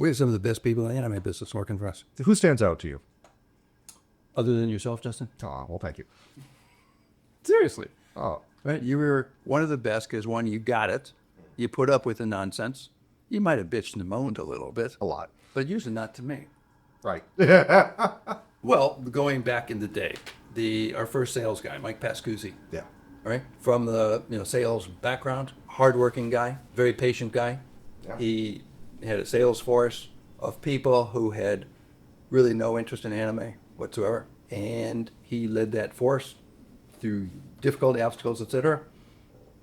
We have some of the best people in the anime business working for us. Who stands out to you? Other than yourself, Justin? Oh, well, thank you. Seriously. Oh, Right? You were one of the best because, one, you got it. You put up with the nonsense. You might have bitched and moaned a little bit. a lot. But usually not to me. Right. Well, going back in the day, our first sales guy, Mike Pascuzzi, Yeah. right? From the sales background, hardworking guy, very patient guy. Yeah. He had a sales force of people who had really no interest in anime whatsoever, and he led that force through difficulty, obstacles, etc.,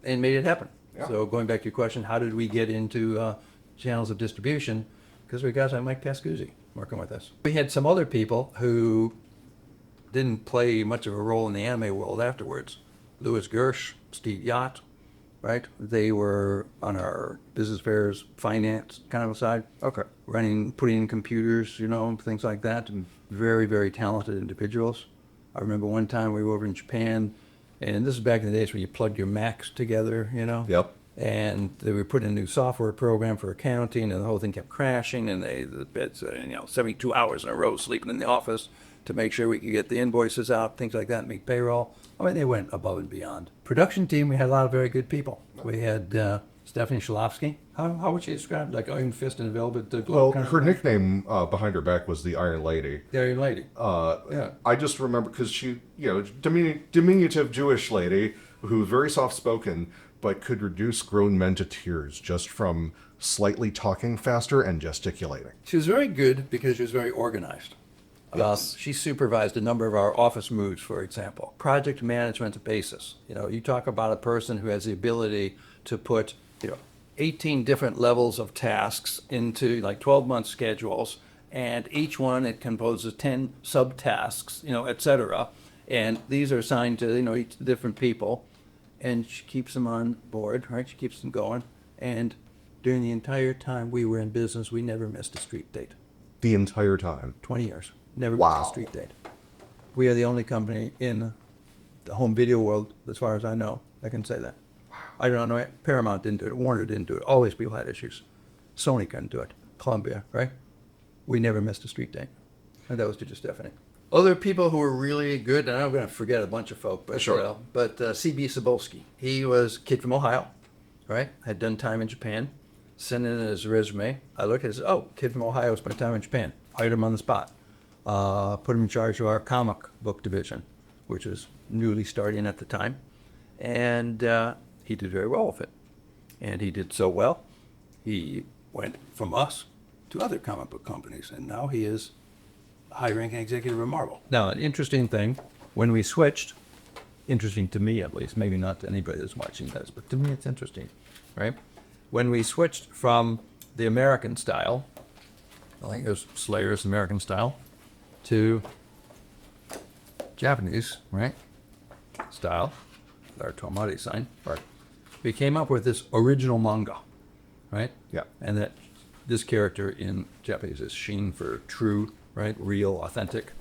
and made it happen. Yeah. So going back to your question, how did we get into channels of distribution? Because we got Mike Pascuzzi working with us. We had some other people who didn't play much of a role in the anime world afterwards. Louis Gersh, Steve Yacht, right? They were on our business affairs, finance kind of side. Okay. Putting in computers, things like that. And very, very talented individuals. I remember one time we were over in Japan, and this is back in the days where you plugged your Macs together, Yep. And they were putting a new software program for accounting, and the whole thing kept crashing. And the beds, 72 hours in a row sleeping in the office to make sure we could get the invoices out, things like that, and make payroll. I mean, they went above and beyond. Production team, we had a lot of very good people. We had Stephanie Shlovsky. How would you describe like Iron Fist and Velvet Glove? Well, kind of her thing? nickname behind her back was the Iron Lady. The Iron Lady. Yeah. I just remember because she, diminutive Jewish lady who was very soft-spoken, but could reduce grown men to tears just from slightly talking faster and gesticulating. She was very good because she was very organized. Yes. She supervised a number of our office moves, for example. Project management basis. You talk about a person who has the ability to put, 18 different levels of tasks into like 12-month schedules, and each one it composes 10 subtasks, et cetera. And these are assigned to, each different people, and she keeps them on board, right? She keeps them going. And during the entire time we were in business, we never missed a street date. The entire time. 20 years. Never Wow. missed a street date. We are the only company in the home video world, as far as I know, I can say that. I don't know. Paramount didn't do it. Warner didn't do it. All these people had issues. Sony couldn't do it. Columbia, right? We never missed a street date. And that was just Stephanie. Other people who were really good, and I'm going to forget a bunch of folk, but Sure. C.B. Cebulski. He was a kid from Ohio, right? Had done time in Japan. Sent in his resume. I looked at it and said, oh, kid from Ohio spent time in Japan. Hired him on the spot. Put him in charge of our comic book division, which was newly starting at the time. And he did very well with it. And he did so well, he went from us to other comic book companies. And now he is a high-ranking executive at Marvel. Now, an interesting thing, when we switched, interesting to me at least, maybe not to anybody that's watching this, but to me it's interesting, right? When we switched from the American style, I think it was Slayer's American style, to Japanese, right, style, our Tomari sign, we came up with this original manga, right? Yeah. And that this character in Japanese is Shin for true, right, real, authentic.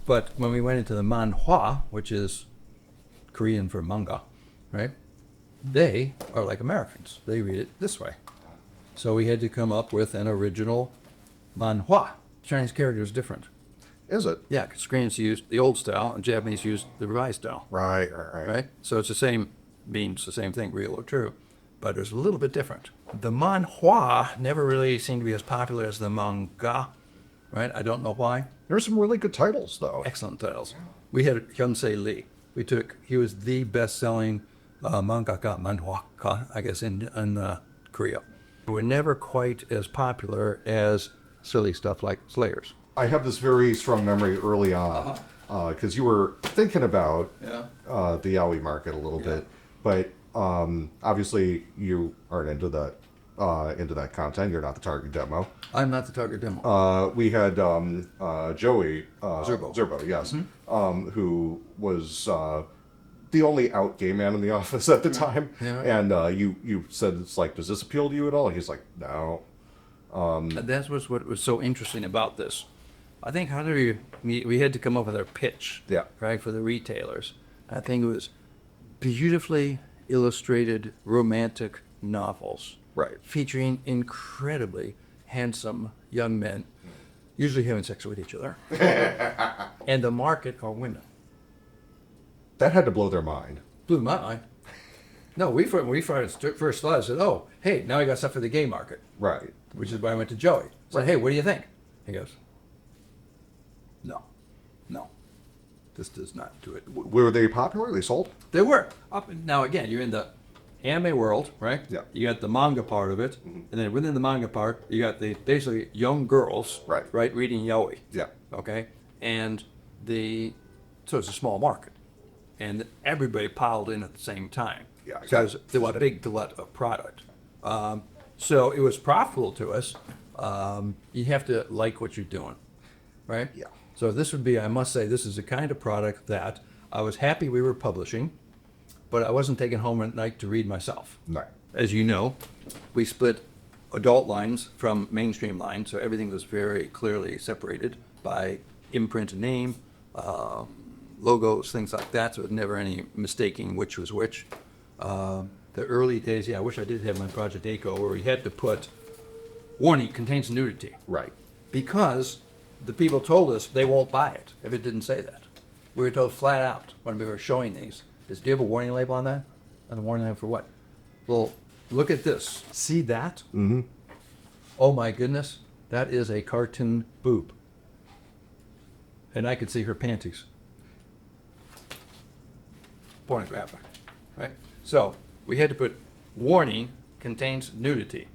But when we went into the Manhwa, which is Korean for manga, right, they are like Americans. They read it this way. So we had to come up with an original Manhwa. Chinese character is different. Is it? Yeah, because Koreans used the old style and Japanese used the revised style. Right. Right? So it's the same, means the same thing, real or true, but it's a little bit different. The manhwa never really seemed to be as popular as the manga, right? I don't know why. There's some really good titles, though. Excellent titles. We had Hyunsei Lee. He was the best-selling mangaka, manhwaka, I guess, in Korea. We're never quite as popular as silly stuff like Slayers. I have this very strong memory early on, because you were thinking about the Yaoi market a little bit, but obviously you aren't into that content. You're not the target demo. I'm not the target demo. We had Joey Zerbo, yes, who was the only out gay man in the office at the time. Yeah. And you said, it's like, does this appeal to you at all? He's like, no. And that's what was so interesting about this. I think we had to come up with our pitch, Yeah. right, for the retailers. I think it was beautifully illustrated romantic novels, Right. featuring incredibly handsome young men, usually having sex with each other, and the market are winning. That had to blow their mind. Blew my mind. No, when we first started, I said, "Oh, hey, now I got stuff for the gay market," Right. which is why I went to Joey. I said, "Hey, what do you think?" He goes, "No, this does not do it." Were they popular? They sold? They were. Now again, you're in the anime world, right? Yeah. You got the manga part of it, and then within the manga part, you got the basically young girls, Right. reading yaoi. Yeah. Okay, and so it's a small market, and everybody piled in at the same time. Yeah, Because there was a big glut of product. So it was profitable to us. You have to like what you're doing, right? Yeah. So this would be, I must say, this is the kind of product that I was happy we were publishing, but I wasn't taking home at night to read myself. No. As you know, we split adult lines from mainstream lines, so everything was very clearly separated by imprint and name, logos, things like that, so it was never any mistaking which was which. The early days, I wish I did have my Project ACO, where we had to put, warning, contains nudity. Right. Because the people told us they won't buy it if it didn't say that. We were told flat out when we were showing these, do you have a warning label on that? And a warning label for what? Well, look at this. See that? Mm-hmm. Oh my goodness, that is a cartoon boob. And I could see her panties. Pornographic, right? So we had to put warning contains nudity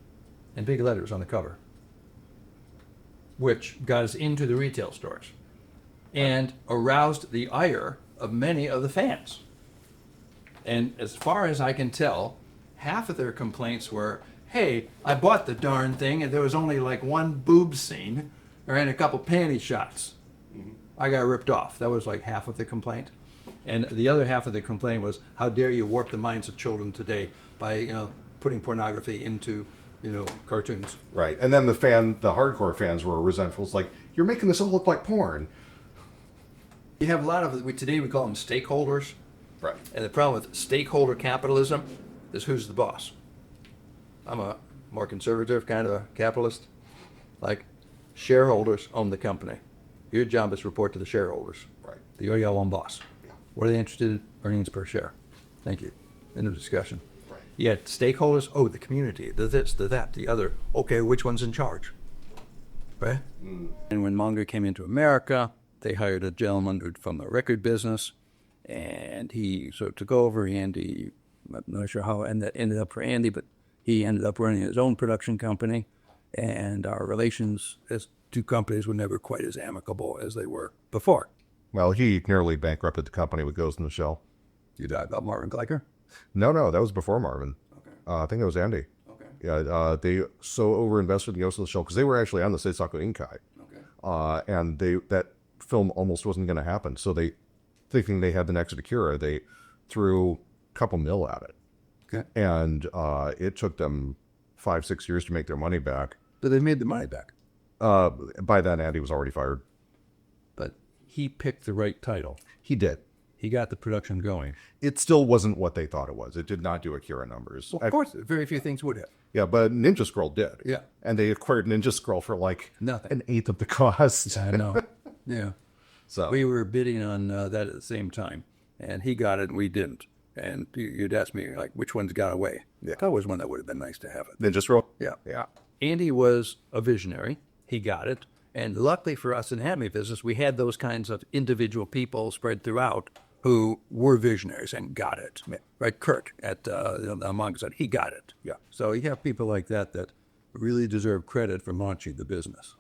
in big letters on the cover, which got us into the retail stores and aroused the ire of many of the fans. And as far as I can tell, half of their complaints were, hey, I bought the darn thing and there was only like one boob scene and a couple panty shots. I got ripped off. That was like half of the complaint. And the other half of the complaint was, how dare you warp the minds of children today by, putting pornography into, cartoons. Right. And then the hardcore fans were resentful. It's like, you're making this all look like porn. You have a lot of, today we call them stakeholders. Right. And the problem with stakeholder capitalism is who's the boss. I'm a more conservative kind of a capitalist. Like, shareholders own the company. Your job is to report to the shareholders. Right. You're your own boss. What are they interested in? Earnings per share. Thank you. End of discussion. Right. Yet stakeholders, the community, the this, the that, the other. Okay, which one's in charge? Right? And when Manga came into America, they hired a gentleman from the record business, and he sort of took over. I'm not sure how that ended up for Andy, but he ended up running his own production company, and our relations as two companies were never quite as amicable as they were before. Well, he nearly bankrupted the company with Ghost in the Shell. You died about Marvin Gleicher? No, that was before Marvin. Okay. I think that was Andy. Okay. Yeah, they so overinvested in Ghost in the Shell because they were actually on the Seisaku Inkai. Okay. And that film almost wasn't going to happen. So they, thinking they had the next Akira, they threw a couple mil at it. Okay. And it took them 5-6 years to make their money back. But they made the money back. By then, Andy was already fired. But he picked the right title. He did. He got the production going. It still wasn't what they thought it was. It did not do Akira numbers. Well, of course, very few things would have. Yeah, but Ninja Scroll did. Yeah. And they acquired Ninja Scroll for like Nothing. an eighth of the cost. I know. Yeah. So We were bidding on that at the same time, and he got it and we didn't. And you'd ask me, like, which one's got away? Yeah. That was one that would have been nice to have it. Ninja Scroll. Yeah. Yeah. Andy was a visionary. He got it. And luckily for us in the anime business, we had those kinds of individual people spread throughout who were visionaries and got it. Yeah. Right? Kurt at the Manga said he got it. Yeah. So you have people like that that really deserve credit for launching the business.